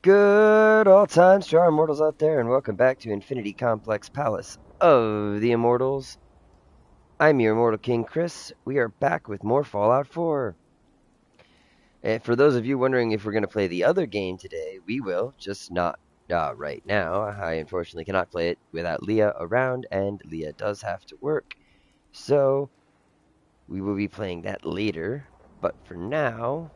Good all times to our immortals out there, and welcome back to Infinity Complex Palace of the Immortals. I'm your Immortal King, Chris. We are back with more Fallout 4. And for those of you wondering if we're going to play the other game today, we will, just not right now. I unfortunately cannot play it without Leah around, and Leah does have to work. So, we will be playing that later. But for now,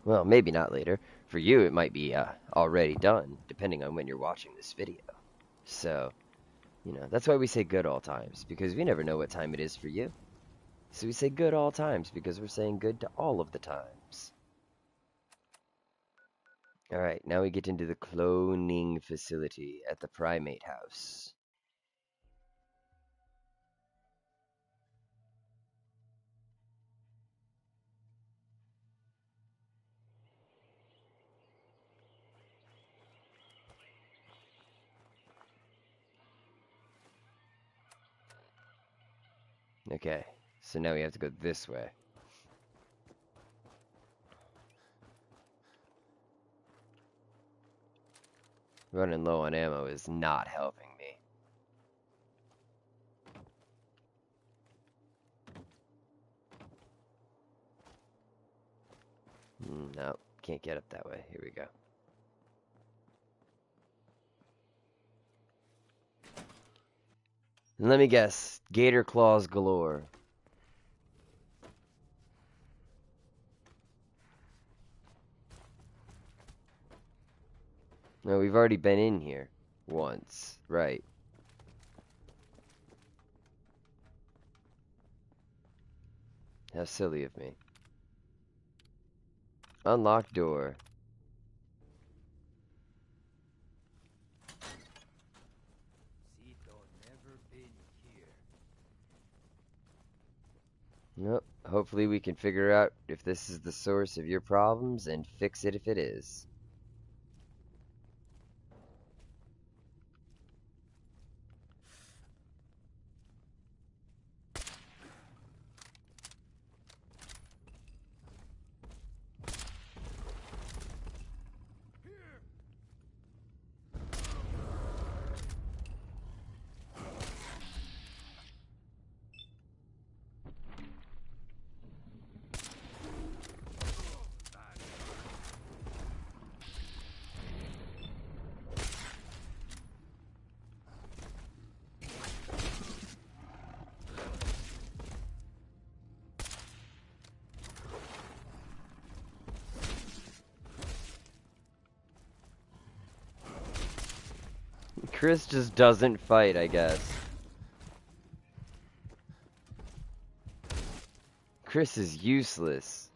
well, maybe not later. For you, it might be already done, depending on when you're watching this video. So, that's why we say good all times, because we never know what time it is for you. So we say good all times, because we're saying good to all of the times. Alright, now we get into the cloning facility at the primate house. Okay, so now we have to go this way. Running low on ammo is not helping me. No, can't get up that way. Here we go. And let me guess, Gator claws galore. No, we've already been in here once, right? How silly of me. Unlock door. Nope. Hopefully we can figure out if this is the source of your problems and fix it if it is. Chris just doesn't fight, I guess. Chris is useless.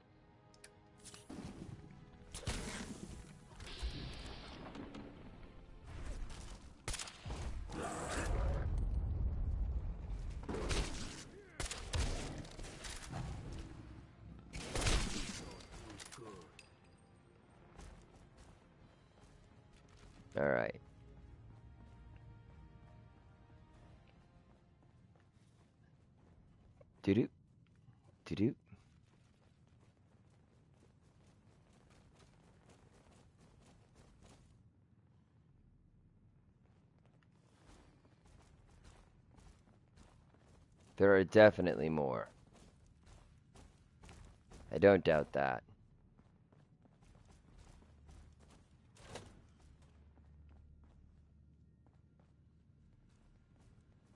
Alright. Doo-doo. Doo-doo. There are definitely more. I don't doubt that.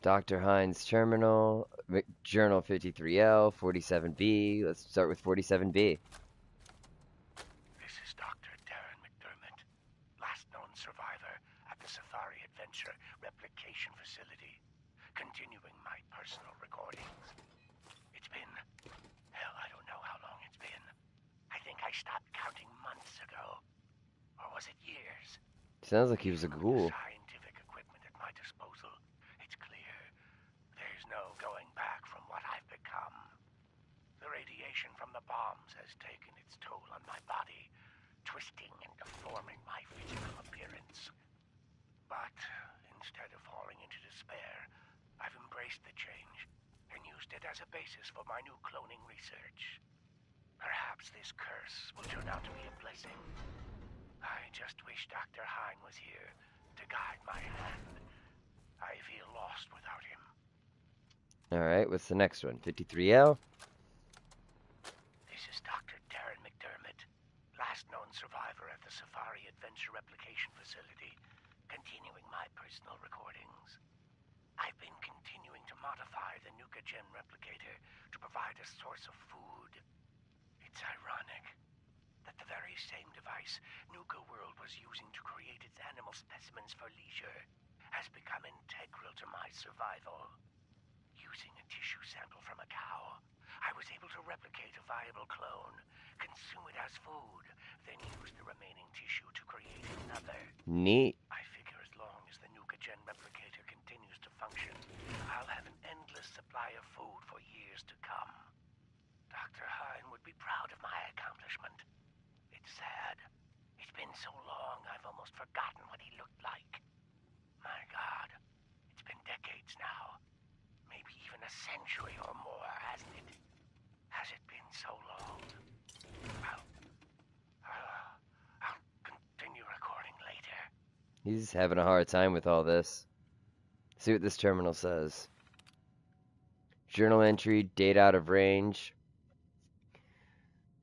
Dr. Hines Terminal, Journal 53L, 47B. Let's start with 47B. This is Dr. Darren McDermott, last known survivor at the Safari Adventure Replication Facility, continuing my personal recordings. It's been, hell, I don't know how long it's been. I think I stopped counting months ago. Or was it years? Sounds like he was a ghoul. Scientific equipment at my disposal. It's clear. There's no going back from what I've become. The radiation from the bombs has taken its toll on my body, twisting and deforming my physical appearance. But instead of falling into despair, I've embraced the change and used it as a basis for my new cloning research. Perhaps this curse will turn out to be a blessing. I just wish Dr. Hine was here to guide my hand. I feel lost without him. Alright, what's the next one? 53L? This is Dr. Darren McDermott, last known survivor at the Safari Adventure Replication Facility, continuing my personal recordings. I've been continuing to modify the Nuka-Gen replicator to provide a source of food. It's ironic that the very same device Nuka World was using to create its animal specimens for leisure has become integral to my survival. Using a tissue sample from a cow, I was able to replicate a viable clone, consume it as food, then use the remaining tissue to create another. Neat. I figure as long as the Nuka-Gen replicator continues to function, I'll have an endless supply of food for years to come. Dr. Hine would be proud of my accomplishment. It's sad. It's been so long I've almost forgotten what he looked like. My God, it's been decades now. Maybe even a century or more, hasn't it? Has it been so long? I'll continue recording later. He's having a hard time with all this. See what this terminal says. Journal entry, date out of range.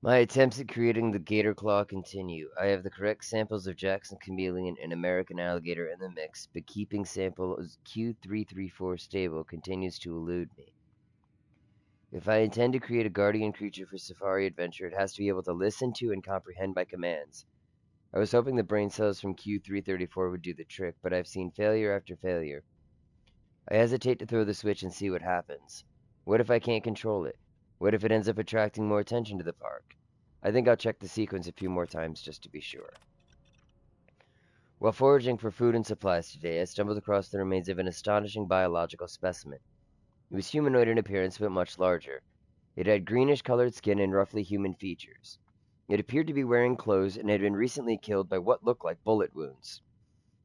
My attempts at creating the Gator Claw continue. I have the correct samples of Jackson Chameleon and American Alligator in the mix, but keeping sample Q334 stable continues to elude me. If I intend to create a guardian creature for Safari Adventure, it has to be able to listen to and comprehend my commands. I was hoping the brain cells from Q334 would do the trick, but I've seen failure after failure. I hesitate to throw the switch and see what happens. What if I can't control it? What if it ends up attracting more attention to the park? I think I'll check the sequence a few more times just to be sure. While foraging for food and supplies today, I stumbled across the remains of an astonishing biological specimen. It was humanoid in appearance, but much larger. It had greenish-colored skin and roughly human features. It appeared to be wearing clothes and had been recently killed by what looked like bullet wounds.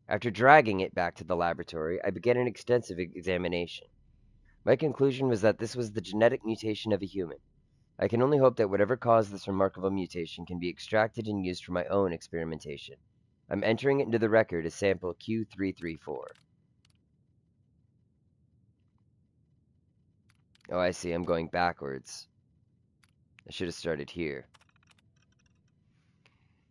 After dragging it back to the laboratory, I began an extensive examination. My conclusion was that this was the genetic mutation of a human. I can only hope that whatever caused this remarkable mutation can be extracted and used for my own experimentation. I'm entering it into the record as sample Q334. Oh, I see. I'm going backwards. I should have started here.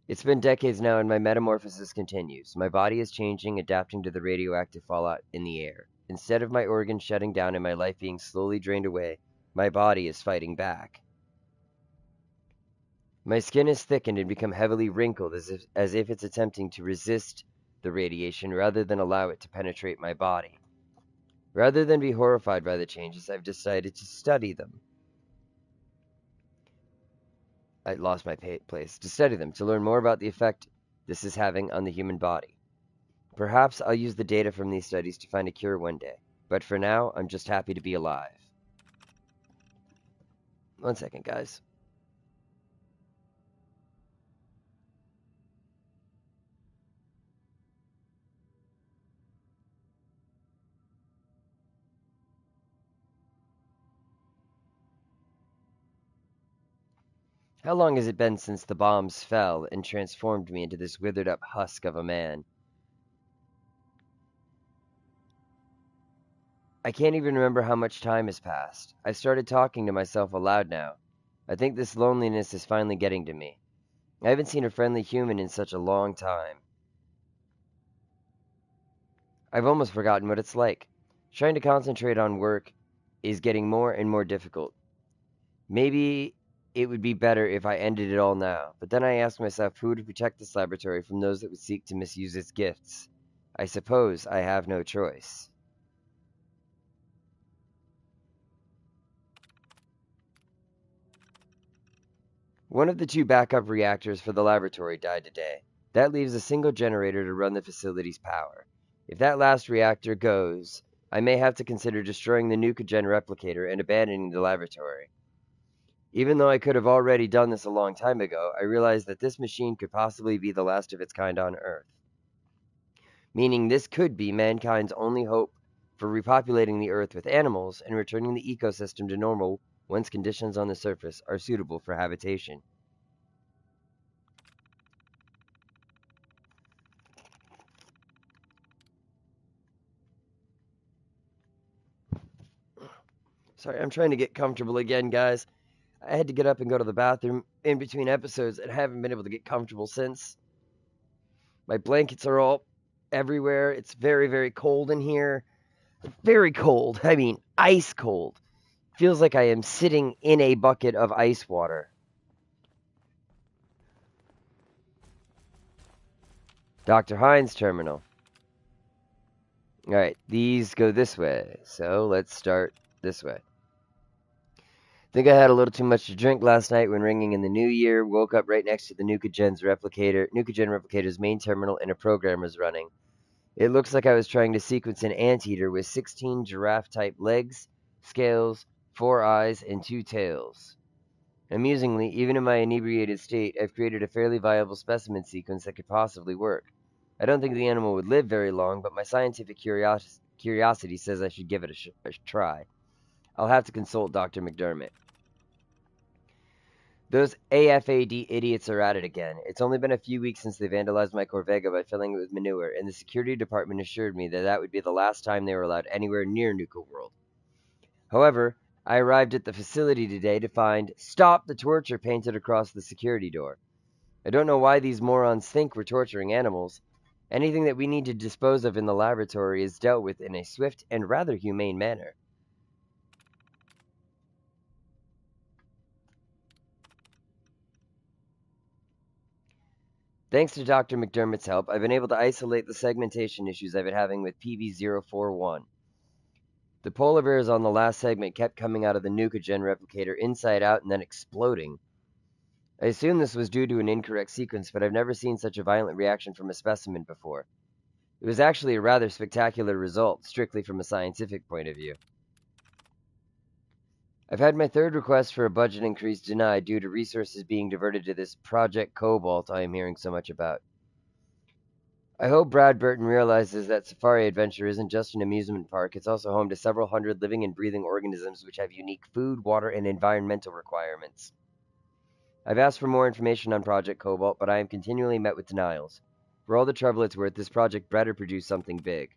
It's been decades now, and my metamorphosis continues. My body is changing, adapting to the radioactive fallout in the air. Instead of my organs shutting down and my life being slowly drained away, my body is fighting back. My skin has thickened and become heavily wrinkled as if it's attempting to resist the radiation rather than allow it to penetrate my body. Rather than be horrified by the changes, I've decided to study them. I lost my place. To study them, to learn more about the effect this is having on the human body. Perhaps I'll use the data from these studies to find a cure one day, but for now, I'm just happy to be alive. 1 second, guys. How long has it been since the bombs fell and transformed me into this withered up husk of a man? I can't even remember how much time has passed. I've started talking to myself aloud now. I think this loneliness is finally getting to me. I haven't seen a friendly human in such a long time. I've almost forgotten what it's like. Trying to concentrate on work is getting more and more difficult. Maybe it would be better if I ended it all now, but then I ask myself who would protect this laboratory from those that would seek to misuse its gifts. I suppose I have no choice. One of the 2 backup reactors for the laboratory died today. That leaves a single generator to run the facility's power. If that last reactor goes, I may have to consider destroying the Nuka-Gen replicator and abandoning the laboratory. Even though I could have already done this a long time ago, I realize that this machine could possibly be the last of its kind on Earth. Meaning this could be mankind's only hope for repopulating the Earth with animals and returning the ecosystem to normal once conditions on the surface are suitable for habitation. Sorry, I'm trying to get comfortable again, guys. I had to get up and go to the bathroom in between episodes and haven't been able to get comfortable since. My blankets are all everywhere. It's very, very cold in here. Very cold. I mean, ice cold. Feels like I am sitting in a bucket of ice water. Dr. Hines Terminal. Alright, these go this way. So let's start this way. Think I had a little too much to drink last night when ringing in the new year. Woke up right next to the Nukagen replicator's main terminal, and a program was running. It looks like I was trying to sequence an anteater with 16 giraffe-type legs, scales, 4 eyes, and 2 tails. Amusingly, even in my inebriated state, I've created a fairly viable specimen sequence that could possibly work. I don't think the animal would live very long, but my scientific curiosity says I should give it a try. I'll have to consult Dr. McDermott. Those AFAD idiots are at it again. It's only been a few weeks since they vandalized my Corvega by filling it with manure, and the security department assured me that that would be the last time they were allowed anywhere near Nuka World. However, I arrived at the facility today to find "Stop the Torture" painted across the security door. I don't know why these morons think we're torturing animals. Anything that we need to dispose of in the laboratory is dealt with in a swift and rather humane manner. Thanks to Dr. McDermott's help, I've been able to isolate the segmentation issues I've been having with PB041. The polar bears on the last segment kept coming out of the Nukagen replicator inside out and then exploding. I assume this was due to an incorrect sequence, but I've never seen such a violent reaction from a specimen before. It was actually a rather spectacular result, strictly from a scientific point of view. I've had my third request for a budget increase denied due to resources being diverted to this Project Cobalt I am hearing so much about. I hope Brad Burton realizes that Safari Adventure isn't just an amusement park, it's also home to several hundred living and breathing organisms which have unique food, water, and environmental requirements. I've asked for more information on Project Cobalt, but I am continually met with denials. For all the trouble it's worth, this project better produce something big.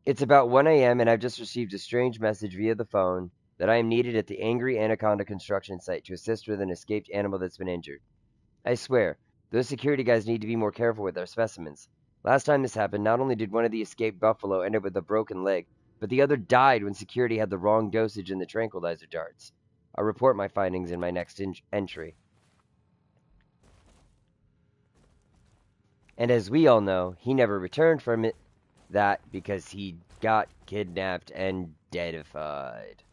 It's about 1 a.m. and I've just received a strange message via the phone that I am needed at the Angry Anaconda construction site to assist with an escaped animal that's been injured. I swear, those security guys need to be more careful with their specimens. Last time this happened, not only did one of the escaped buffalo end up with a broken leg, but the other died when security had the wrong dosage in the tranquilizer darts. I'll report my findings in my next entry. And as we all know, he never returned from that because he got kidnapped and deadified.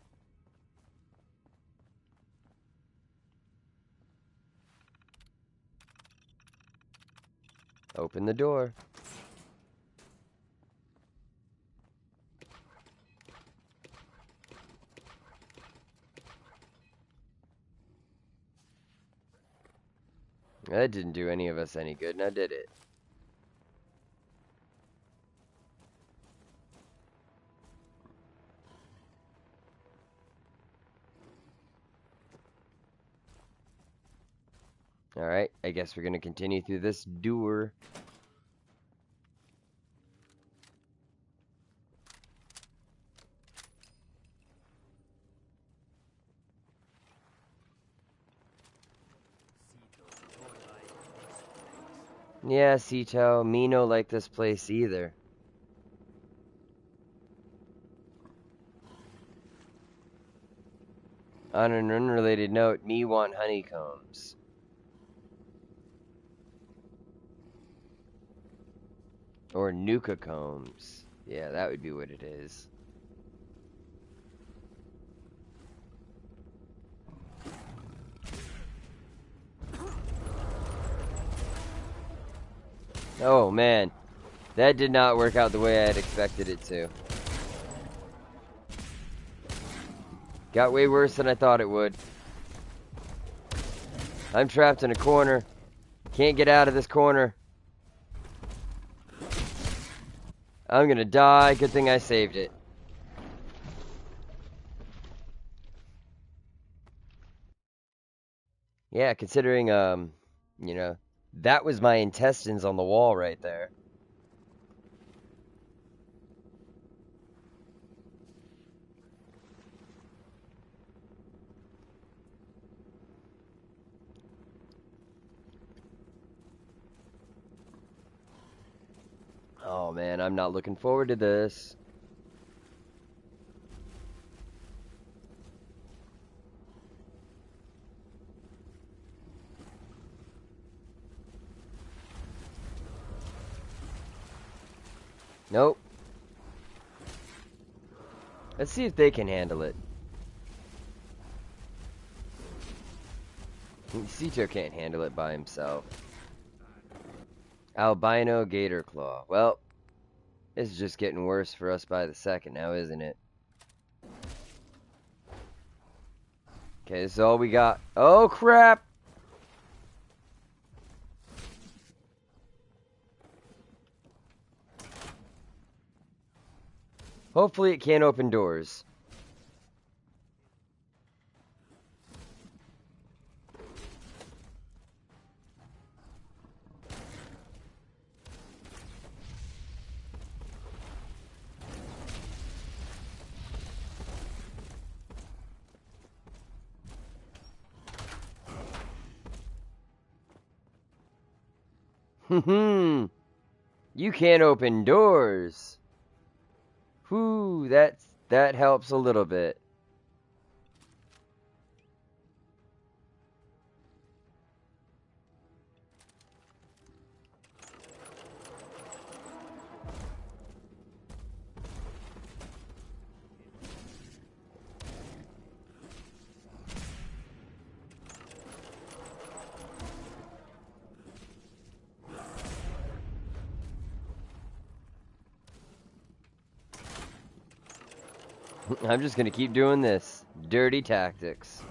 Open the door. That didn't do any of us any good, now did it? Alright, I guess we're gonna continue through this door. Yeah, Sito, me no like this place either. On an unrelated note, me want honeycombs. Or Nuka combs. Yeah, that would be what it is. Oh man, that did not work out the way I had expected it to. Got way worse than I thought it would. I'm trapped in a corner. Can't get out of this corner. I'm gonna die. Good thing I saved it. Yeah, considering, you know, that was my intestines on the wall right there. Oh man, I'm not looking forward to this. Nope. Let's see if they can handle it. Sito can't handle it by himself. Albino Gator Claw. Well, this is just getting worse for us by the second now, isn't it? Okay, this is all we got. Oh, crap! Hopefully it can't open doors. Hmm. You can't open doors. Whew, that helps a little bit. I'm just gonna keep doing this. Dirty tactics.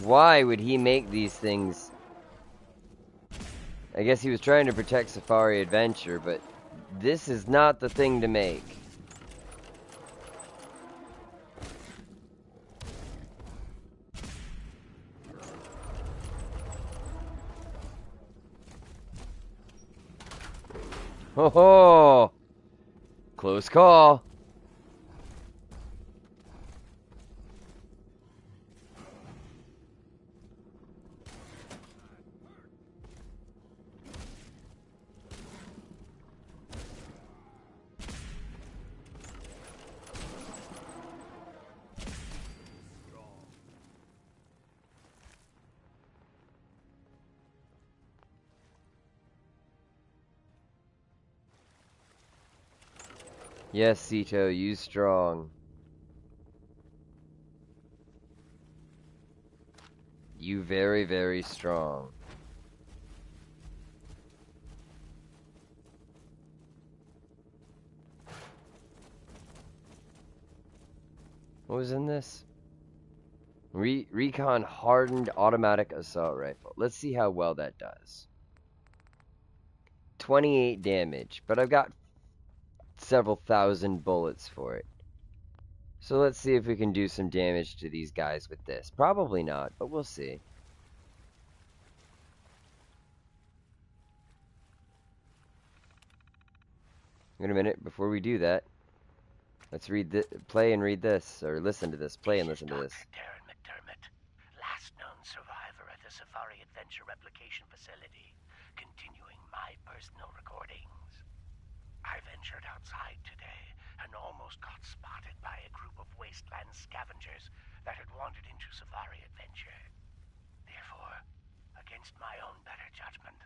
Why would he make these things? I guess he was trying to protect Safari Adventure, but this is not the thing to make. Ho ho! Close call. Yes, Sito, use strong. You very, very strong. What was in this? Recon hardened automatic assault rifle. Let's see how well that does. 28 damage, but I've got several thousand bullets for it. So let's see if we can do some damage to these guys with this. Probably not, but we'll see. Wait a minute, before we do that, let's play and read this, or listen to this. Play and listen to this. Last known survivor at the Safari Adventure Replication Facility, continuing my personal recordings. I ventured outside today and almost got spotted by a group of wasteland scavengers that had wandered into Safari Adventure. Therefore, against my own better judgment,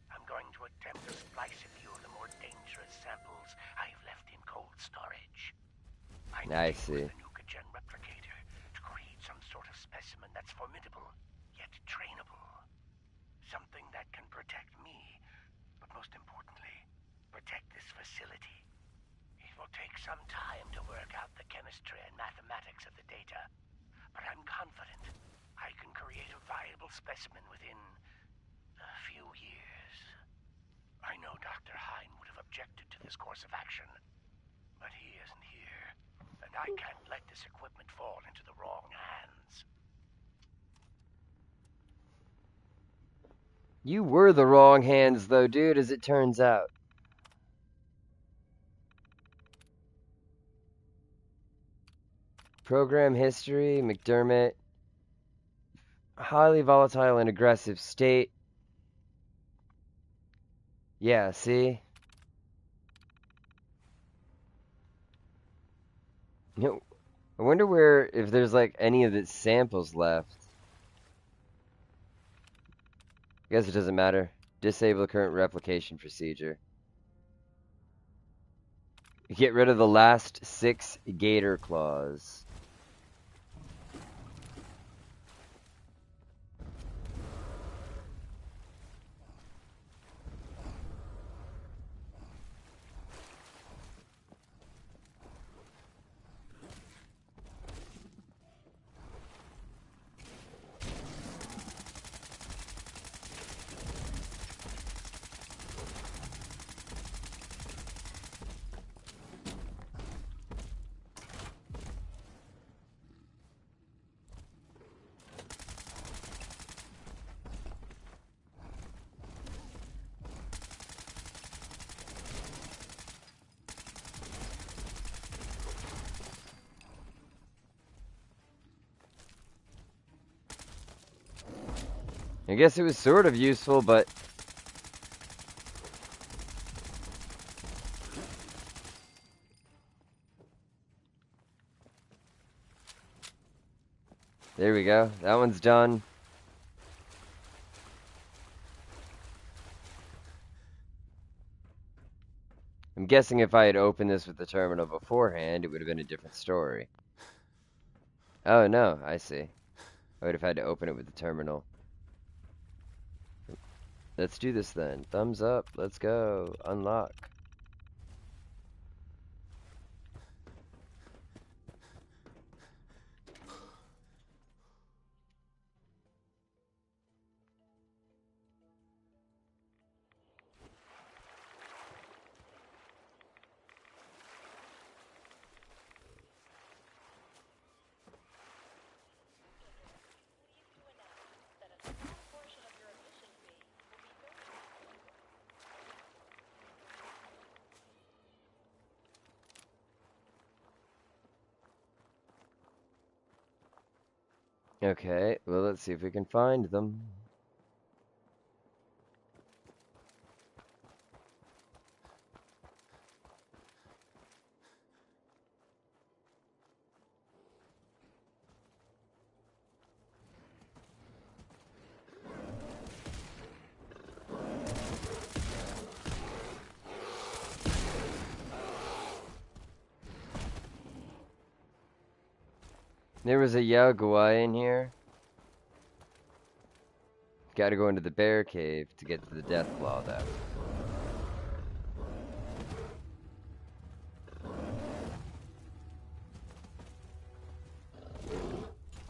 I'm going to attempt to splice a few of the more dangerous samples I've left in cold storage. I see. With the Nuka-Gen replicator to create some sort of specimen that's formidable, yet trainable. Something that can protect me, but most importantly, protect this facility. It will take some time to work out the chemistry and mathematics of the data, but I'm confident I can create a viable specimen within a few years. I know Dr. Hine would have objected to this course of action, but he isn't here, and I can't let this equipment fall into the wrong hands. You were the wrong hands, though, dude, as it turns out. Program history, McDermott. Highly volatile and aggressive state. Yeah, see? You know, I wonder if there's like any of its samples left. I guess it doesn't matter. Disable the current replication procedure. Get rid of the last 6 Gator claws. I guess it was sort of useful, but there we go. That one's done. I'm guessing if I had opened this with the terminal beforehand, it would have been a different story. Oh, no, I see. I would have had to open it with the terminal. Let's do this then. Thumbs up. Let's go. Unlock. Okay, well, let's see if we can find them. There was a Yaguai in here. Gotta go into the bear cave to get to the death claw, though.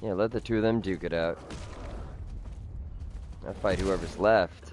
Yeah, let the two of them duke it out. I'll fight whoever's left.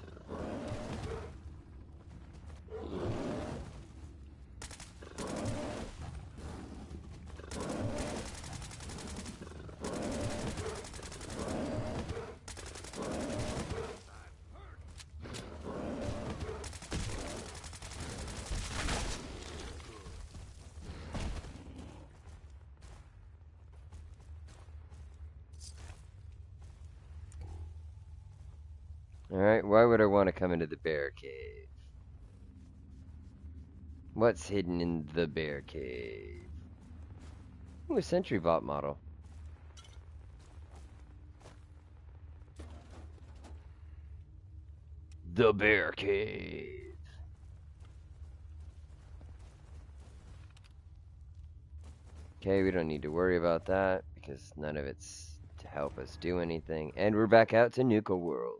Alright, why would I want to come into the bear cave? What's hidden in the bear cave? Ooh, a sentry vault model. The bear cave. Okay, we don't need to worry about that because none of it's to help us do anything. And we're back out to Nuka World.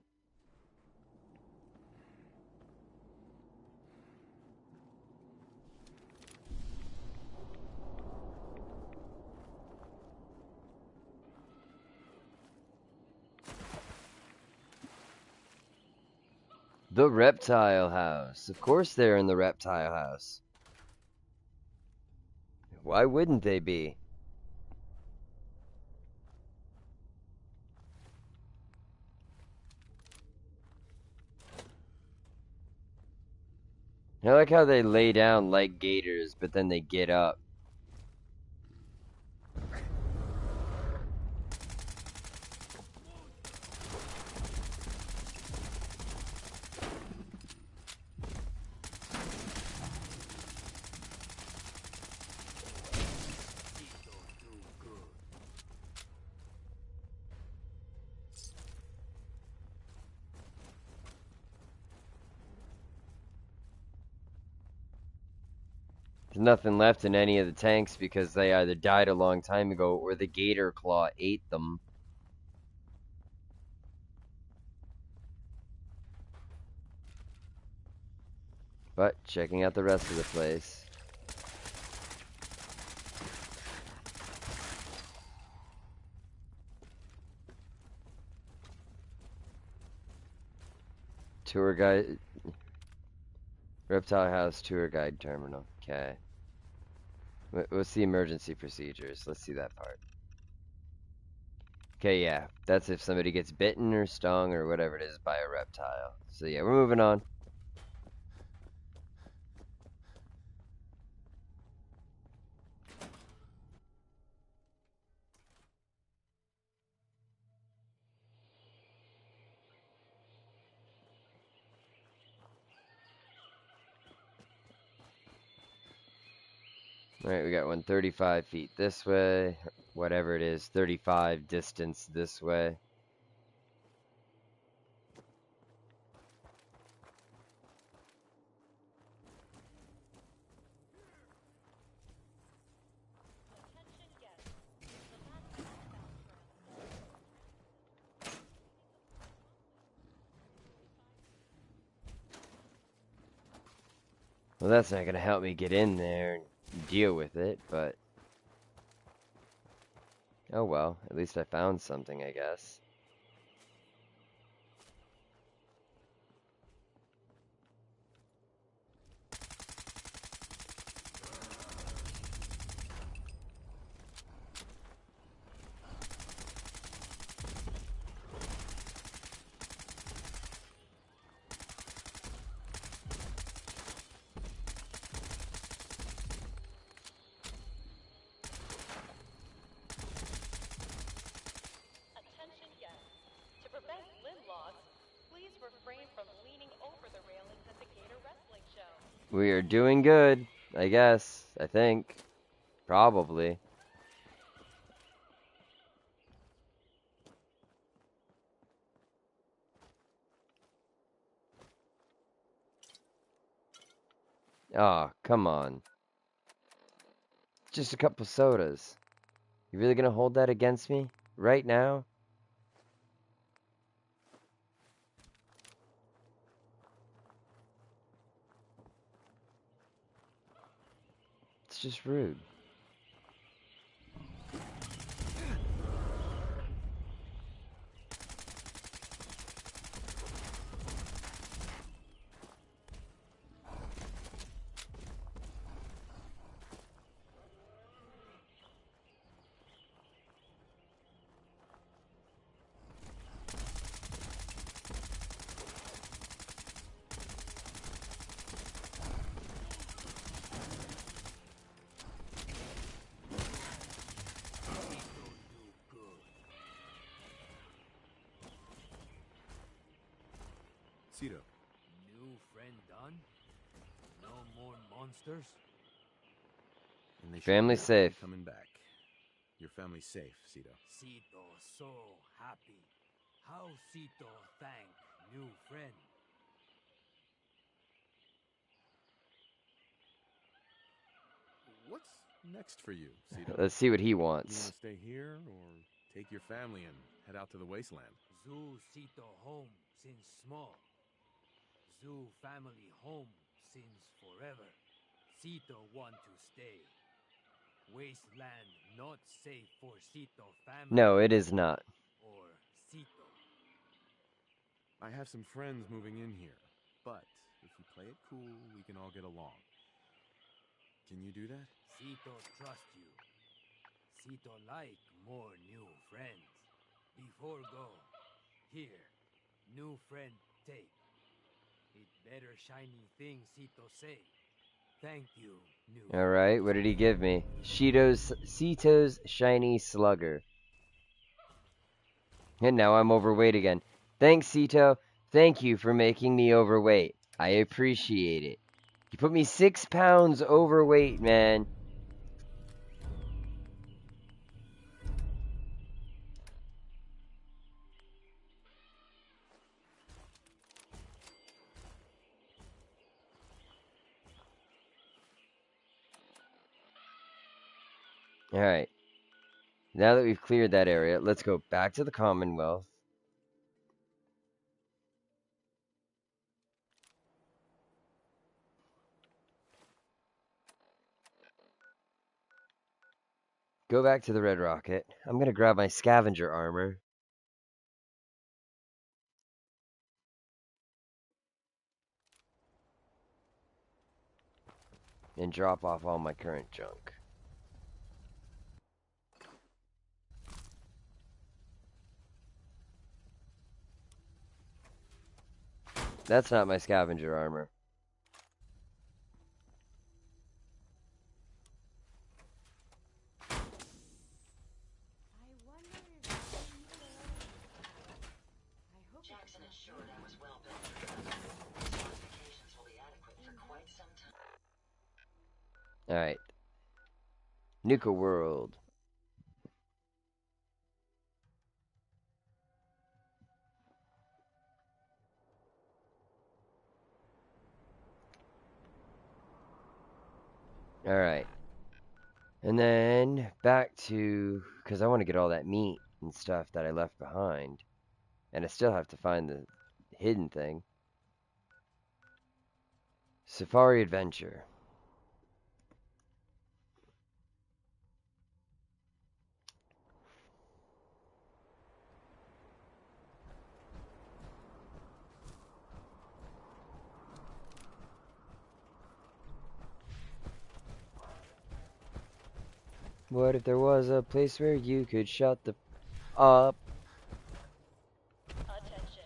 The reptile house. Of course they're in the reptile house. Why wouldn't they be? I like how they lay down like gators, but then they get up. There's nothing left in any of the tanks because they either died a long time ago or the gator claw ate them. But checking out the rest of the place. Tour guide. Reptile House tour guide terminal. Okay. What's the emergency procedures? Let's see that part. Okay, yeah. That's if somebody gets bitten or stung or whatever it is by a reptile. So yeah, we're moving on. Alright, we got one 35 feet this way. Whatever it is, 35 distance this way. Well, that's not going to help me get in there and deal with it, but... Oh well, at least I found something, I guess. We are doing good, I guess. I think. Probably. Oh, come on. Just a couple sodas. You really gonna hold that against me? Right now? It's just rude. Cito. New friend done? No more monsters? And they Family safe. Coming back. Your family's safe, Cito. Cito so happy. How Cito thank new friend. What's next for you, Cito? Let's see what he You want wants. to stay here or take your family and head out to the wasteland? Zoo Cito home since small. Zoo family home since forever. Cito want to stay. Wasteland not safe for Cito family. No, it is not. Or Cito. I have some friends moving in here, but if you play it cool, we can all get along. Can you do that? Cito trust you. Cito like more new friends. Before go, here, new friend take. It better shiny thing Sito say. Thank you, new. Alright, what did he give me? Cito's Shiny Slugger. And now I'm overweight again. Thanks, Cito. Thank you for making me overweight. I appreciate it. You put me 6 pounds overweight, man. Alright. Now that we've cleared that area, let's go back to the Commonwealth. Go back to the Red Rocket. I'm gonna grab my scavenger armor. And drop off all my current junk. That's not my scavenger armor. Jackson assured I was well built for travel. These modifications will be adequate for quite some time. Alright. Nuka World. Alright. And then back to, because I want to get all that meat and stuff that I left behind. And I still have to find the hidden thing. Safari Adventure. What if there was a place where you could shut the up? Attention.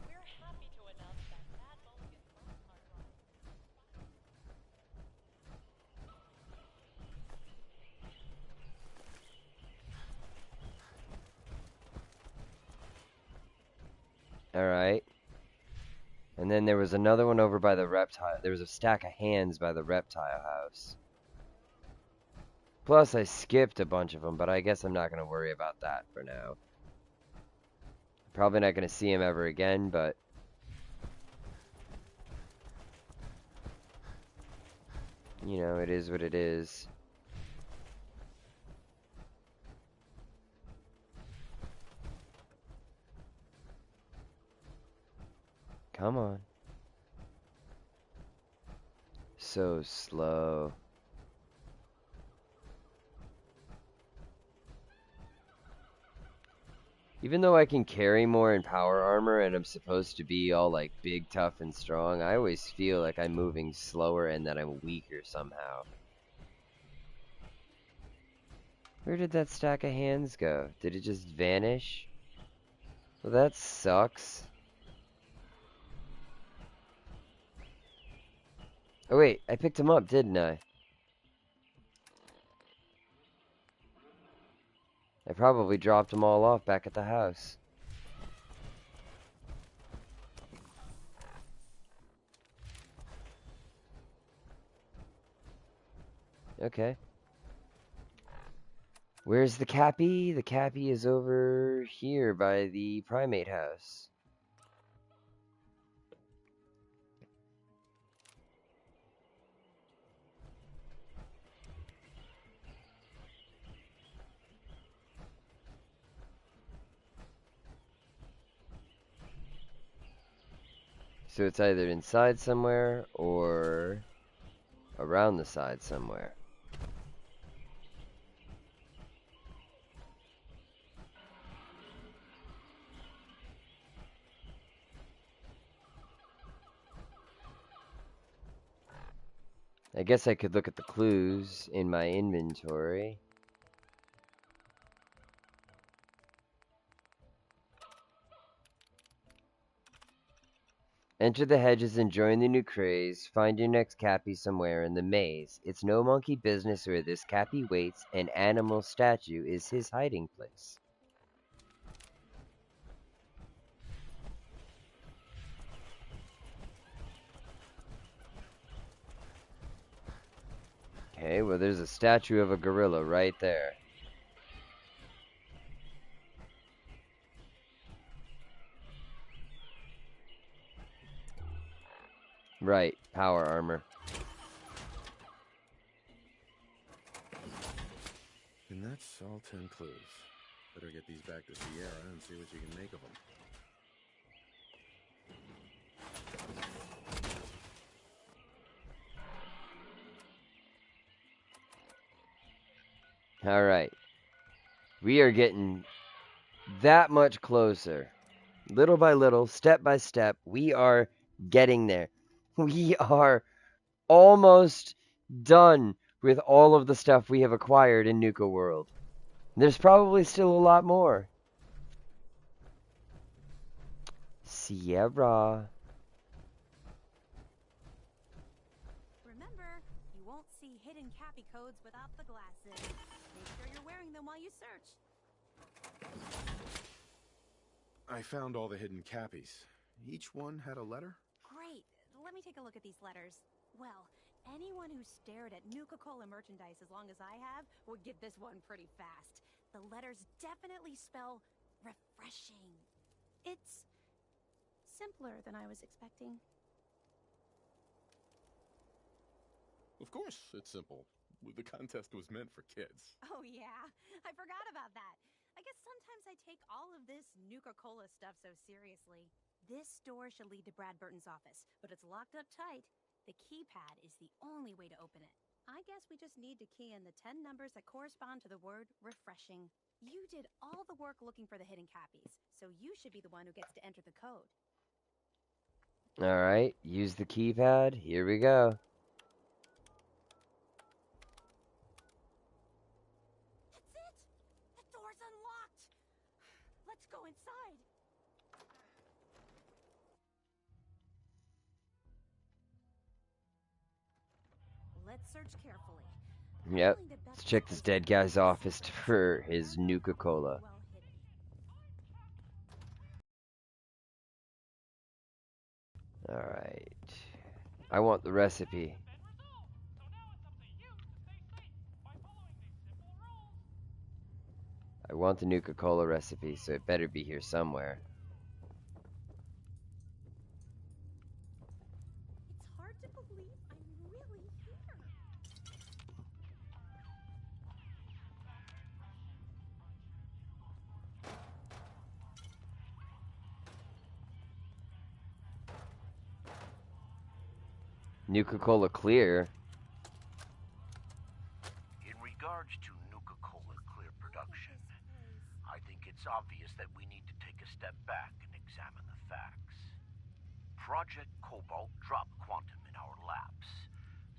We're happy to announce that Mad Mulligan's last hard drive. Alright. And then there was another one over by the reptile. There was a stack of hands by the reptile house. Plus, I skipped a bunch of them, but I guess I'm not going to worry about that for now. Probably not going to see him ever again, but... you know, it is what it is. Come on. So slow. Even though I can carry more in power armor and I'm supposed to be all like big, tough, and strong, I always feel like I'm moving slower and that I'm weaker somehow. Where did that stack of hands go? Did it just vanish? Well, that sucks. Oh wait, I picked him up, didn't I? I probably dropped them all off back at the house. Okay. Where's the Cappy? The Cappy is over here by the primate house. So it's either inside somewhere or around the side somewhere. I guess I could look at the clues in my inventory. Enter the hedges and join the new craze. Find your next Cappy somewhere in the maze. It's no monkey business where this Cappy waits. An animal statue is his hiding place. Okay, well, there's a statue of a gorilla right there. Right, power armor. And that's all 10 clues. Better get these back to Sierra and see what you can make of them. Alright. We are getting that much closer. Little by little, step by step, we are getting there. We are almost done with all of the stuff we have acquired in Nuka World. There's probably still a lot more. Sierra. Remember, you won't see hidden Cappy codes without the glasses. Make sure you're wearing them while you search. I found all the hidden Cappies. Each one had a letter? Great. Let me take a look at these letters. Well, anyone who stared at Nuka-Cola merchandise as long as I have would get this one pretty fast. The letters definitely spell refreshing. It's simpler than I was expecting. Of course, it's simple. The contest was meant for kids. Oh yeah, I forgot about that. I guess sometimes I take all of this Nuka-Cola stuff so seriously. This door should lead to Brad Burton's office, but it's locked up tight. The keypad is the only way to open it. I guess we just need to key in the 10 numbers that correspond to the word refreshing. You did all the work looking for the hidden Cappies, so you should be the one who gets to enter the code. Alright, use the keypad. Here we go. That's it! The door's unlocked! Let's go inside. Let's search carefully. Yep. Let's check this dead guy's office for his Nuka-Cola. Alright. I want the recipe. I want the Nuka-Cola recipe, so it better be here somewhere. It's hard to believe I'm really here. Nuka-Cola Clear? In regards to Nuka-Cola Clear production, I think it's obvious that we need to take a step back and examine the facts. Project Cobalt dropped Quantum in our laps,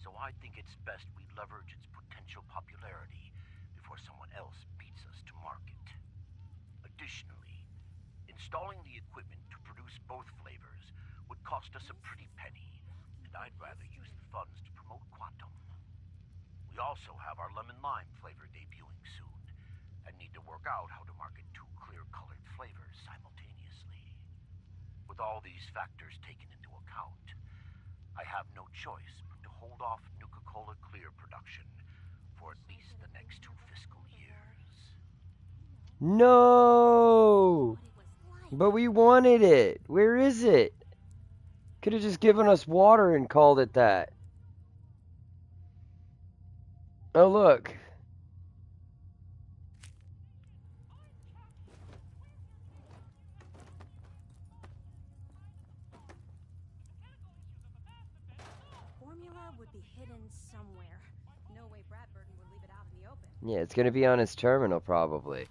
so I think it's best we leverage its potential popularity before someone else beats us to market. Additionally, installing the equipment to produce both flavors would cost us a pretty penny, and I'd rather use the funds to promote Quantum. We also have our lemon lime flavor debuting soon, and need to work out how to market two clear-colored flavors simultaneously. With all these factors taken into account, I have no choice but to hold off Nuka-Cola Clear production for at least the next 2 fiscal years. No! But we wanted it! Where is it? Could have just given us water and called it that. Oh, look. Formula would be hidden somewhere. No way Brad Burton would leave it out in the open. Yeah, it's going to be on his terminal, probably.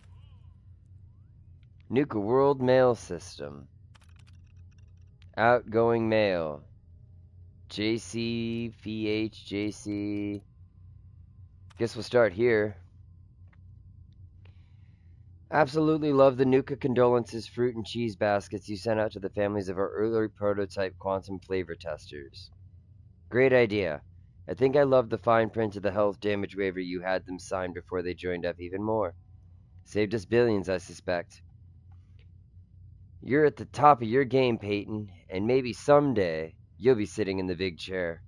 Nuka World Mail System. Outgoing mail. JC, VH, JC. Guess we'll start here. Absolutely love the Nuka Condolences fruit and cheese baskets you sent out to the families of our early prototype quantum flavor testers. Great idea. I think I love the fine print of the health damage waiver you had them sign before they joined up even more. Saved us billions, I suspect. You're at the top of your game, Peyton, and maybe someday you'll be sitting in the big chair.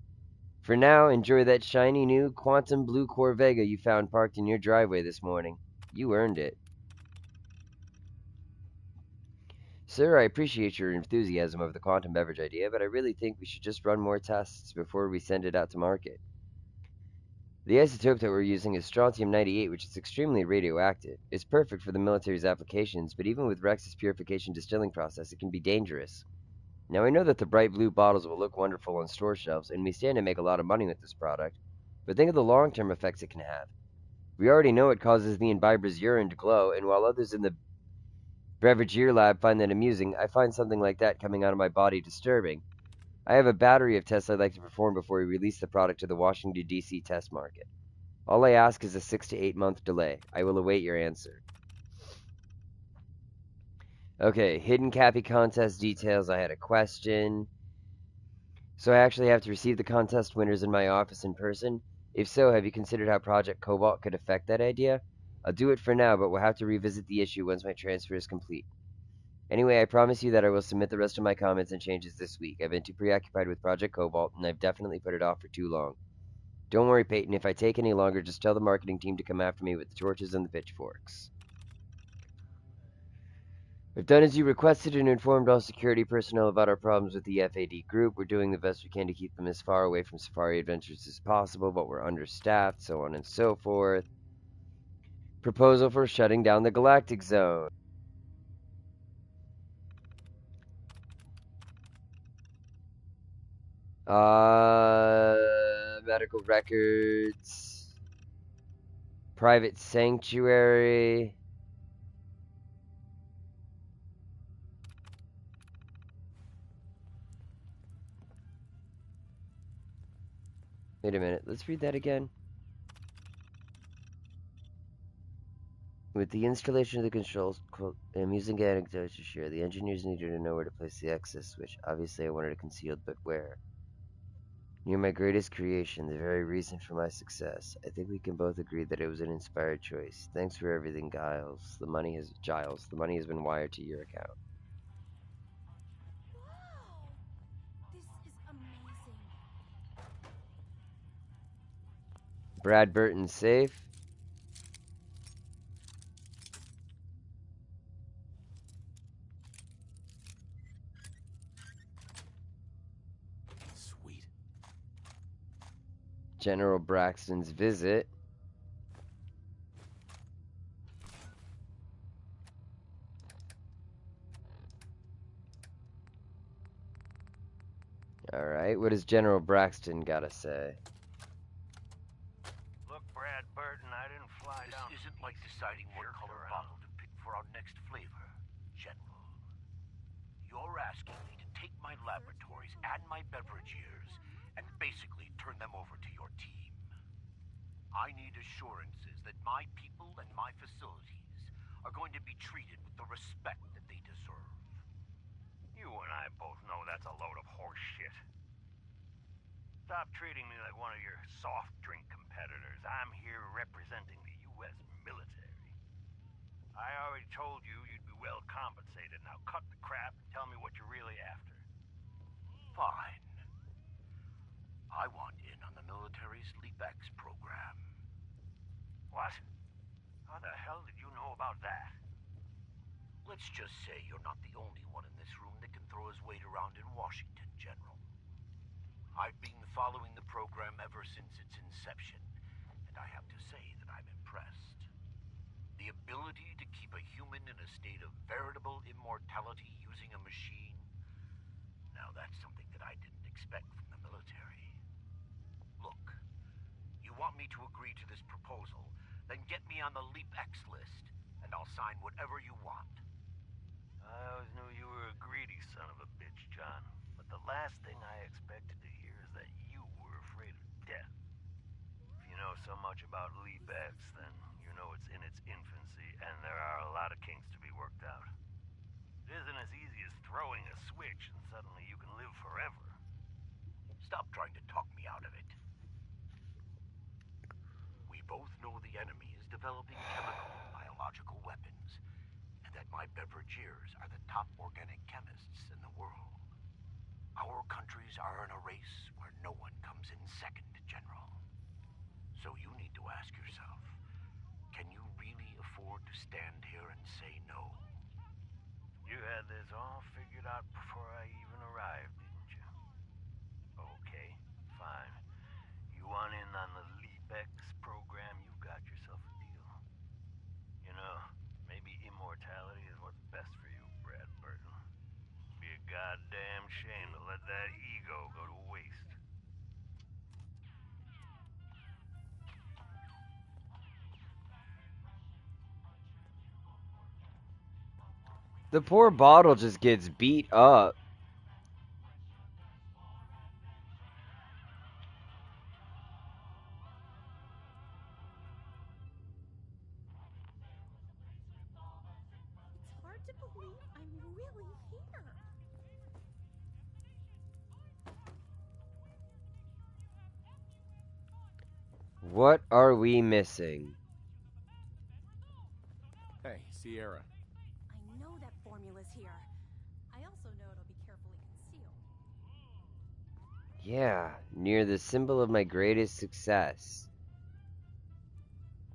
For now, enjoy that shiny new quantum blue Corvega you found parked in your driveway this morning. You earned it. Sir, I appreciate your enthusiasm over the quantum beverage idea, but I really think we should just run more tests before we send it out to market. The isotope that we're using is strontium-98, which is extremely radioactive. It's perfect for the military's applications, but even with Rex's purification distilling process, it can be dangerous. Now, I know that the bright blue bottles will look wonderful on store shelves, and we stand to make a lot of money with this product, but think of the long-term effects it can have. We already know it causes the imbiber's urine to glow, and while others in the Beverageer lab find that amusing, I find something like that coming out of my body disturbing. I have a battery of tests I'd like to perform before we release the product to the Washington, D.C. test market. All I ask is a 6 to 8 month delay. I will await your answer. Okay, hidden Cappy contest details. I had a question. So I actually have to receive the contest winners in my office in person? If so, have you considered how Project Cobalt could affect that idea? I'll do it for now, but we'll have to revisit the issue once my transfer is complete. Anyway, I promise you that I will submit the rest of my comments and changes this week. I've been too preoccupied with Project Cobalt, and I've definitely put it off for too long. Don't worry, Peyton, if I take any longer, just tell the marketing team to come after me with the torches and the pitchforks. I've done as you requested and informed all security personnel about our problems with the FAD group. We're doing the best we can to keep them as far away from safari adventures as possible, but we're understaffed, so on and so forth. Proposal for shutting down the Galactic Zone. Medical records. Private sanctuary. Wait a minute, let's read that again. With the installation of the controls, amusing anecdotes to share. The engineers needed to know where to place the access switch. Obviously, I wanted it concealed, but where? Near my greatest creation, the very reason for my success. I think we can both agree that it was an inspired choice. Thanks for everything, Giles. The money has been wired to your account. Wow! This is amazing. Brad Burton's safe. Sweet. General Braxton's visit. Alright, what does General Braxton gotta say? Look, Brad Burton, I didn't fly down. This isn't like deciding what color bottle to pick for our next flavor, General. You're asking me to take my laboratories and my beverageers and basically turn them over to your team. I need assurances that my people and my facilities are going to be treated with the respect that they deserve. You and I both know that's a load of horse shit. Stop treating me like one of your soft drink competitors. I'm here representing the U.S. military. I already told you you'd be well compensated. Now cut the crap and tell me what you're really after. Fine. I want in on the military's LeapX program. What? How the hell did you know about that? Let's just say you're not the only one in this room that can throw his weight around in Washington, General. I've been following the program ever since its inception, and I have to say that I'm impressed. The ability to keep a human in a state of veritable immortality using a machine, now that's something that I didn't expect from the military. Look, you want me to agree to this proposal, then get me on the LeapX list, and I'll sign whatever you want. I always knew you were a greedy son of a bitch, John, but the last thing I expected to hear is that you were afraid of death. If you know so much about LeapX, then you know it's in its infancy, and there are a lot of kinks to be worked out. It isn't as easy as throwing a switch and suddenly you can live forever. Stop trying to talk me out of it. We both know the enemy is developing chemical and biological weapons, and that my beverageers are the top organic chemists in the world. Our countries are in a race where no one comes in second, General. So you need to ask yourself, can you really afford to stand here and say no? You had this all figured out before I even arrived, didn't you? Okay, fine. You want in on the LEAP-X program, you got yourself a deal. You know, maybe immortality is what's best for you, Brad Burton. Be a goddamn shame to let that ego go to waste. The poor bottle just gets beat up. It's hard to believe I'm really here. What are we missing? Hey, Sierra. I know that formula's here. I also know it'll be carefully concealed. Yeah, near the symbol of my greatest success.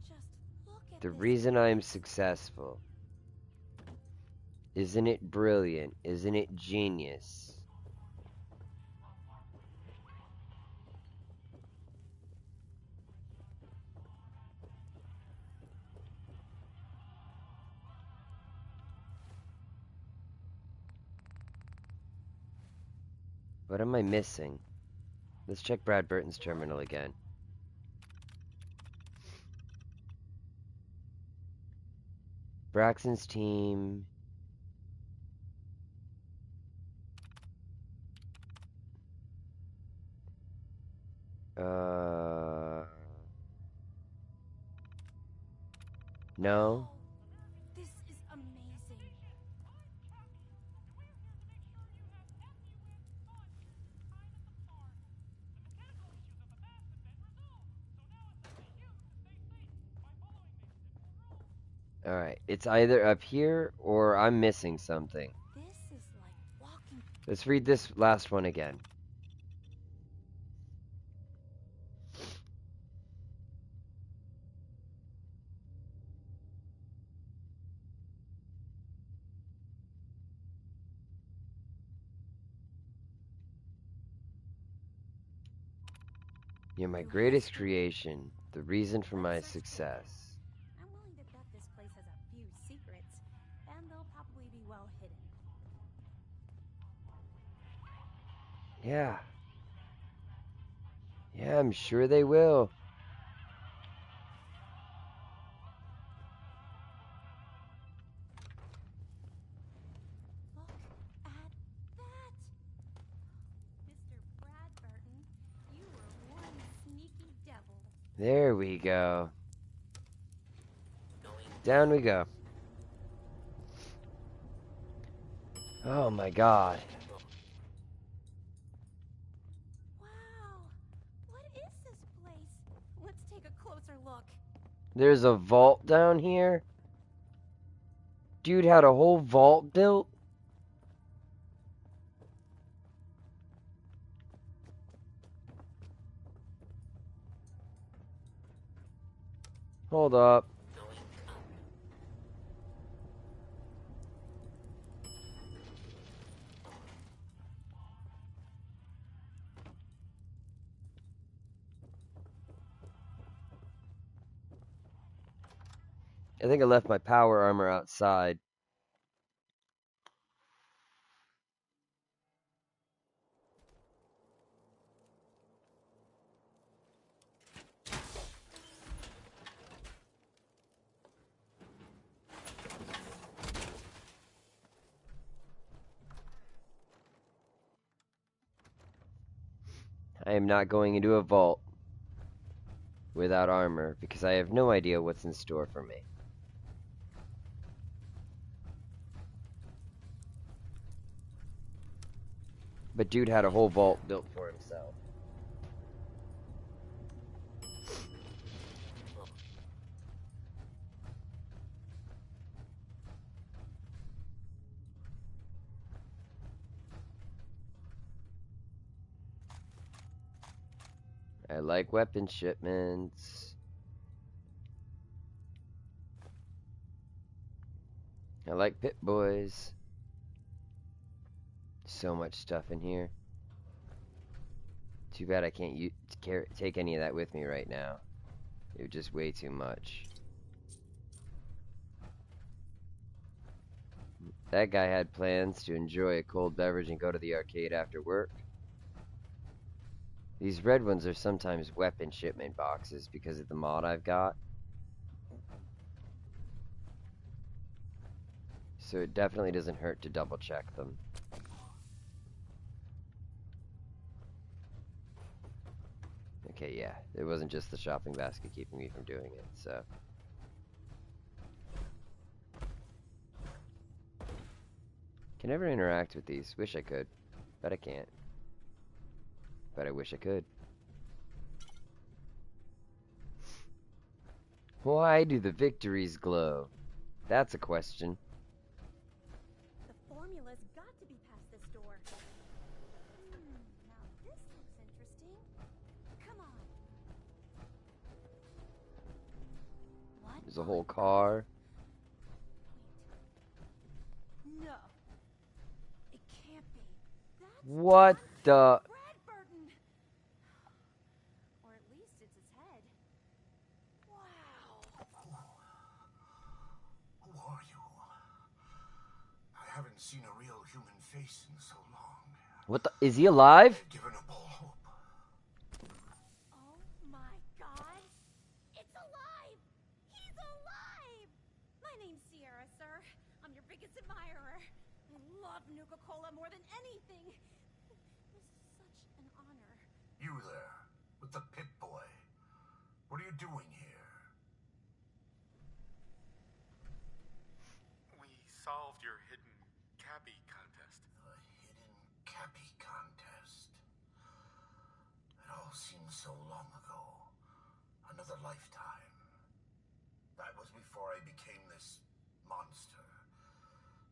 Just look at The this reason I am place. successful. Isn't it brilliant? Isn't it genius? What am I missing? Let's check Brad Burton's terminal again. Braxton's team. No. Wow, this is amazing. Alright, it's either up here or I'm missing something. This is like walking. Let's read this last one again. You're my greatest creation, the reason for my success. I'm willing to bet this place has a few secrets, and they'll probably be well hidden. Yeah. Yeah, I'm sure they will. Look at that! Mr. Brad Burton, you were one sneaky devil. There we go. Down we go. Oh my god. Wow! What is this place? Let's take a closer look. There's a vault down here? Dude had a whole vault built? Hold up. I think I left my power armor outside. I am not going into a vault. without armor because I have no idea what's in store for me. But dude had a whole vault built for himself. I like weapon shipments. I like Pit Boys. So much stuff in here. Too bad I can't take any of that with me right now. It was just way too much. That guy had plans to enjoy a cold beverage and go to the arcade after work. These red ones are sometimes weapon shipment boxes because of the mod I've got. So it definitely doesn't hurt to double check them. Okay, yeah, it wasn't just the shopping basket keeping me from doing it, so. Can never interact with these. Wish I could, but I can't. But I wish I could. Why do the victories glow? That's a question. The formula's got to be past this door. Now this looks interesting. Come on. What? There's a whole car. No. It can't be. That's What the? Bradburton. Or at least it's his head. Wow. Who are you? I haven't seen a real human face in so long. What the? Is he alive? I've given up all hope. Oh my god. It's alive. He's alive. My name's Sierra, sir. I'm your biggest admirer. I love Nuka-Cola more than anything. It was such an honor. You there, with the pit boy. What are you doing here? We solved your hidden cappy contest. The hidden cappy contest. It all seems so long ago. Another lifetime. That was before I became this monster.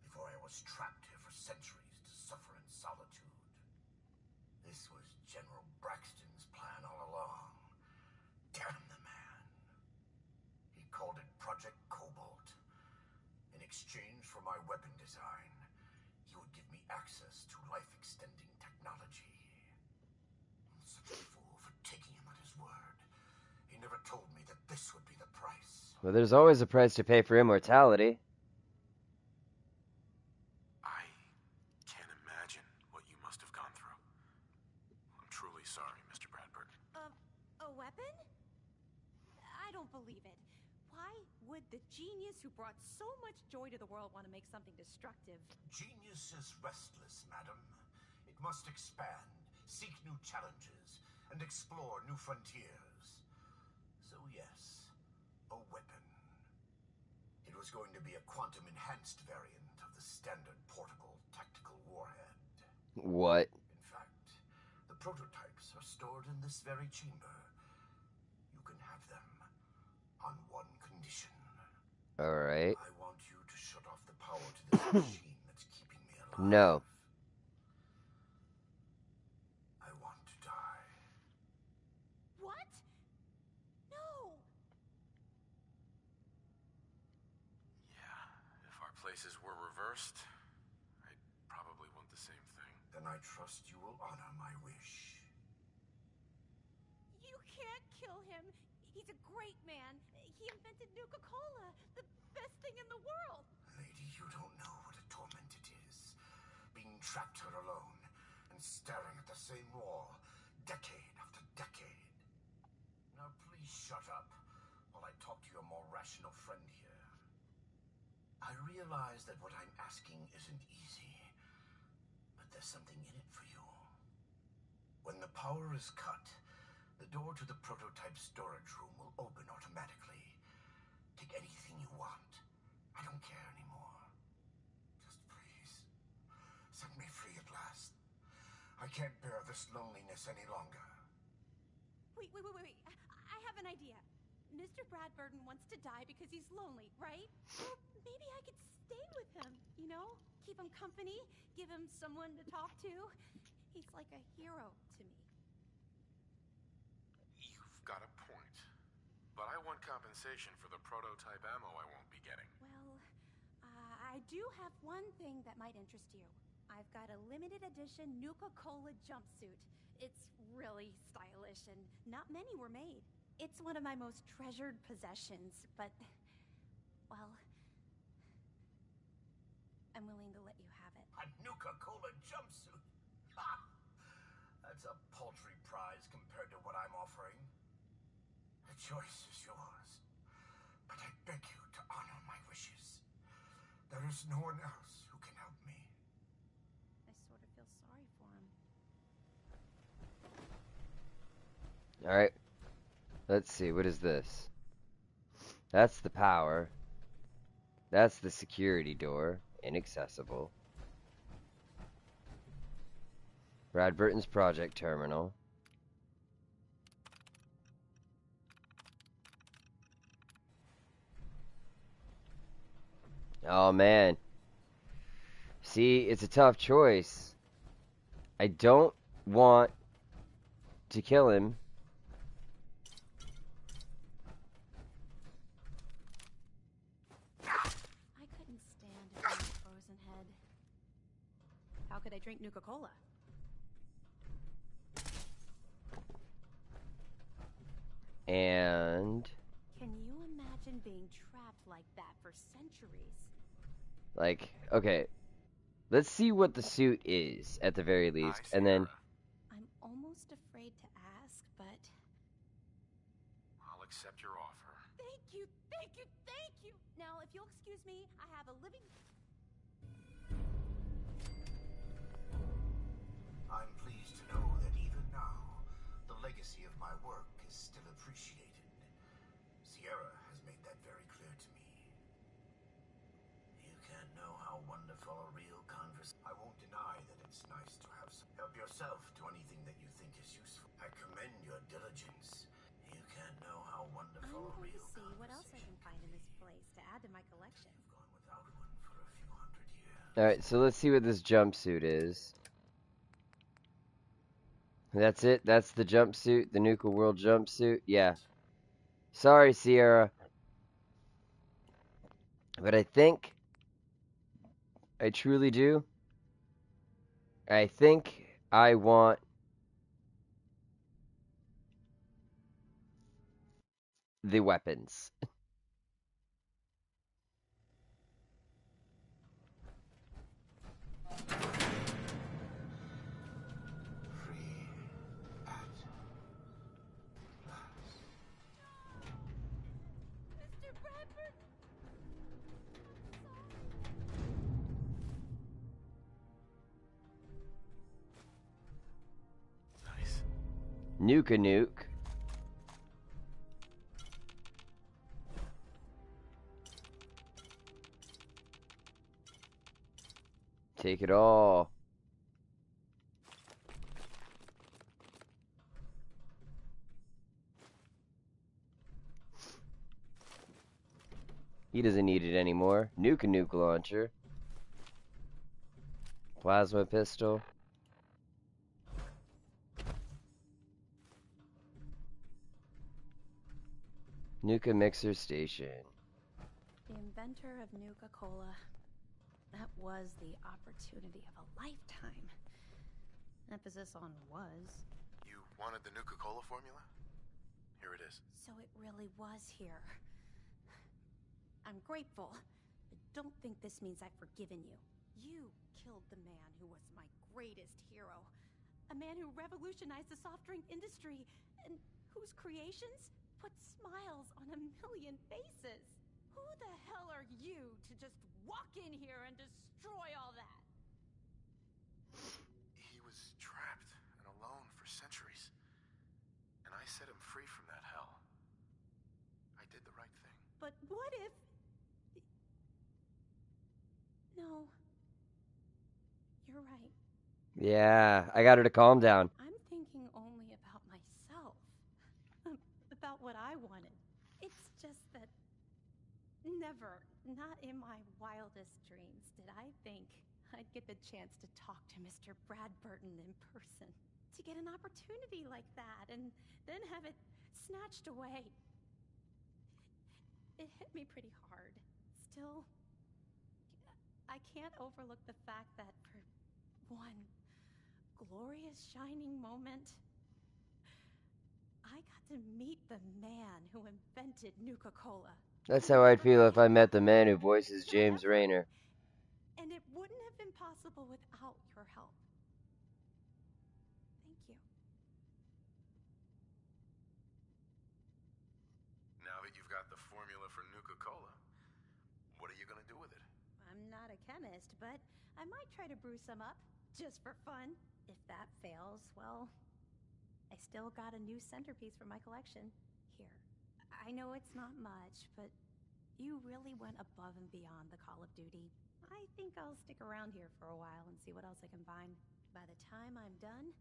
Before I was trapped here for centuries to suffer in solitude. This was General Braxton's plan all along. Damn the man. He called it Project Cobalt. In exchange for my weapon design, he would give me access to life-extending technology. I'm such a fool for taking him at his word. He never told me that this would be the price. Well, there's always a price to pay for immortality. I can't imagine what you must have gone through. I'm truly sorry, Mr. Bradburton. A weapon? I don't believe it. Why would the genius who brought so much joy to the world want to make something destructive? Genius is restless, madam. It must expand, seek new challenges, and explore new frontiers. So yes, a weapon. It was going to be a quantum-enhanced variant of the standard portable tactical warhead. What? In fact, the prototypes are stored in this very chamber. You can have them on one condition. Alright. I want you to shut off the power to this machine that's keeping me alive. No. I want to die. What? No! Yeah, if our places were reversed, I'd probably want the same thing. Then I trust you will honor my wish. You can't kill him. He's a great man. He invented Nuka-Cola, the best thing in the world. Lady, you don't know what a torment it is. Being trapped here alone and staring at the same wall, decade after decade. Now please shut up while I talk to your more rational friend here. I realize that what I'm asking isn't easy, but there's something in it for you. When the power is cut, The door to the prototype storage room will open automatically. Take anything you want. I don't care anymore. Just please, set me free at last. I can't bear this loneliness any longer. Wait. I have an idea. Mr. Bradburden wants to die because he's lonely, right? Well, maybe I could stay with him, you know? Keep him company, give him someone to talk to. He's like a hero to me. You've got a point. But I want compensation for the prototype ammo I won't be getting. Well, I do have one thing that might interest you. I've got a limited edition Nuka-Cola jumpsuit. It's really stylish and not many were made. It's one of my most treasured possessions, but, well, I'm willing to let you have it. A Nuka-Cola jumpsuit? Ha! That's a paltry prize compared to what I'm offering. The choice is yours. But I beg you to honor my wishes. There is no one else who can help me. I sort of feel sorry for him. Alright. Let's see, what is this? That's the power. That's the security door. Inaccessible. Bradburton's project terminal. Oh man. See, it's a tough choice. I don't want to kill him. I couldn't stand it being a frozen head. How could I drink Nuka-Cola? And Can you imagine being trapped like that for centuries? like, okay. Let's see what the suit is at the very least, Hi, and then Sierra. I'm almost afraid to ask, but I'll accept your offer. thank you. Now, if you'll excuse me, I have a living... I'm pleased to know that even now, the legacy of my work is still appreciated. Sierra has made that very clear to me. You can't know how wonderful a real conversation. I won't deny that it's nice to have some help yourself to anything that you think is useful. I commend your diligence. You can't know how I'm wonderful a going real to see what else I can find in this place to add to my collection. You've gone without one for a few hundred years. alright, so let's see what this jumpsuit is. That's it? That's the jumpsuit? The Nuka World jumpsuit? Yeah. Sorry, Sierra. But I think I truly do. I think I want the weapons. Free at last. Mr. Bradford! Nice. Nuka Nuke. Take it all. He doesn't need it anymore. Nuka Nuke launcher. Plasma pistol. Nuka mixer station. The inventor of Nuka-Cola. That was the opportunity of a lifetime. Emphasis on was. You wanted the Nuka-Cola formula? Here it is. So it really was here. I'm grateful, but don't think this means I've forgiven you. You killed the man who was my greatest hero. A man who revolutionized the soft drink industry, and whose creations put smiles on a million faces. Who the hell are you to just walk in here and destroy all that? He was trapped and alone for centuries. And I set him free from that hell. I did the right thing. But what if... No. You're right. Yeah, I got her to calm down. I'm thinking only about myself. About what I wanted. It's just that... Never, not in my wildest dreams, did I think I'd get the chance to talk to Mr. Bradburton in person. To get an opportunity like that, and then have it snatched away. It hit me pretty hard. Still, I can't overlook the fact that for one glorious shining moment, I got to meet the man who invented Nuka-Cola. That's how I'd feel if I met the man who voices James Rayner. And it wouldn't have been possible without your help. Thank you. Now that you've got the formula for Nuka-Cola, what are you gonna do with it? I'm not a chemist, but I might try to brew some up, just for fun. If that fails, well, I still got a new centerpiece for my collection. Here. I know it's not much, but you really went above and beyond the Call of Duty. I think I'll stick around here for a while and see what else I can find. By the time I'm done,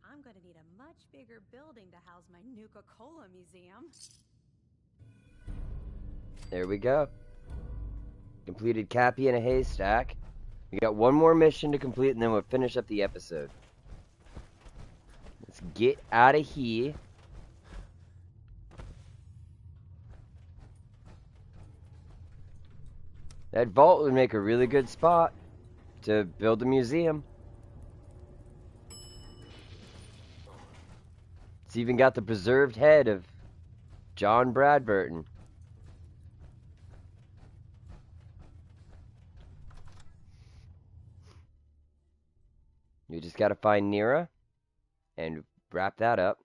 I'm gonna need a much bigger building to house my Nuka-Cola museum. There we go. Completed Cappy in a haystack. We got one more mission to complete and then we'll finish up the episode. Let's get out of here. That vault would make a really good spot to build a museum. It's even got the preserved head of John Bradburton. You just gotta find Nira and wrap that up.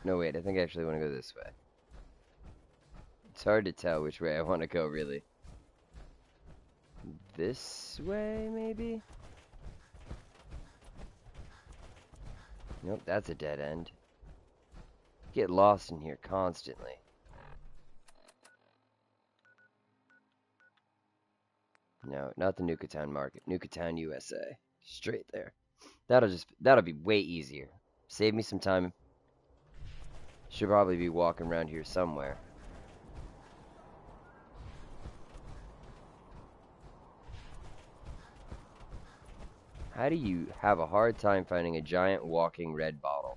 No, wait, I think I actually want to go this way. It's hard to tell which way I want to go, really. This way, maybe? Nope, that's a dead end. Get lost in here constantly. No, not the Nuketown Market. Nuketown, USA. Straight there. That'll be way easier. Save me some time. Should probably be walking around here somewhere. How do you have a hard time finding a giant walking red bottle?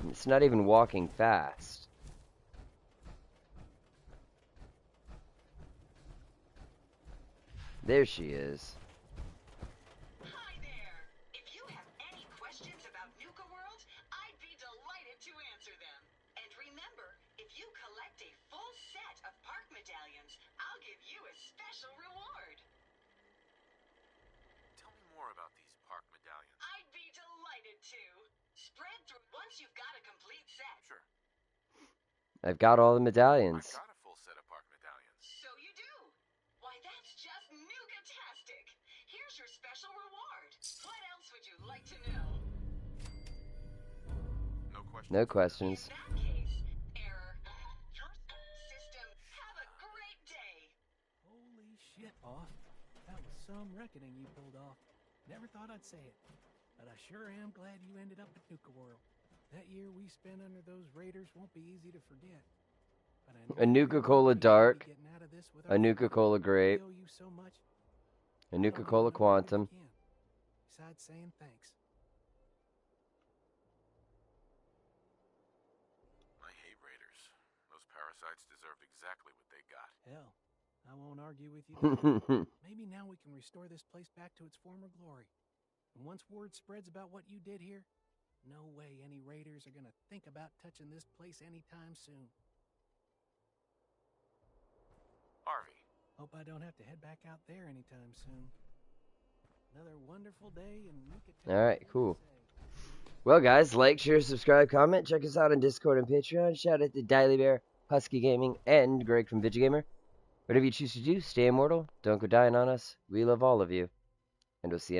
And it's not even walking fast. There she is. Hi there! If you have any questions about Nuka World, I'd be delighted to answer them. And remember, if you collect a full set of park medallions, I'll give you a special reward. Tell me more about these park medallions. I'd be delighted to. Spread through once you've got a complete set. Sure. I've got all the medallions. I've got a full set of park medallions. So you do. Why, that's just Nuka-tastic. Here's your special reward. What else would you like to know? No questions. No questions. In that case, error. Your system. Have a great day. Holy shit, boss. That was some reckoning you pulled off. Never thought I'd say it, but I sure am glad you ended up at Nuka World. That year we spent under those raiders won't be easy to forget. But A Nuka-Cola Dark, a Nuka-Cola Grape, a Nuka-Cola Quantum. Besides saying thanks. I hate raiders. Those parasites deserved exactly what they got. Hell, I won't argue with you there. Maybe now we can restore this place back to its former glory. And once word spreads about what you did here, no way any raiders are gonna think about touching this place anytime soon. Harvey. Hope I don't have to head back out there anytime soon. Another wonderful day in Nuka. Alright, cool. Well, guys, like, share, subscribe, comment. Check us out on Discord and Patreon. Shout out to Diley Bear, Husky Gaming, and Greg from Vigigamer. Whatever you choose to do, stay immortal. Don't go dying on us. We love all of you. And we'll see you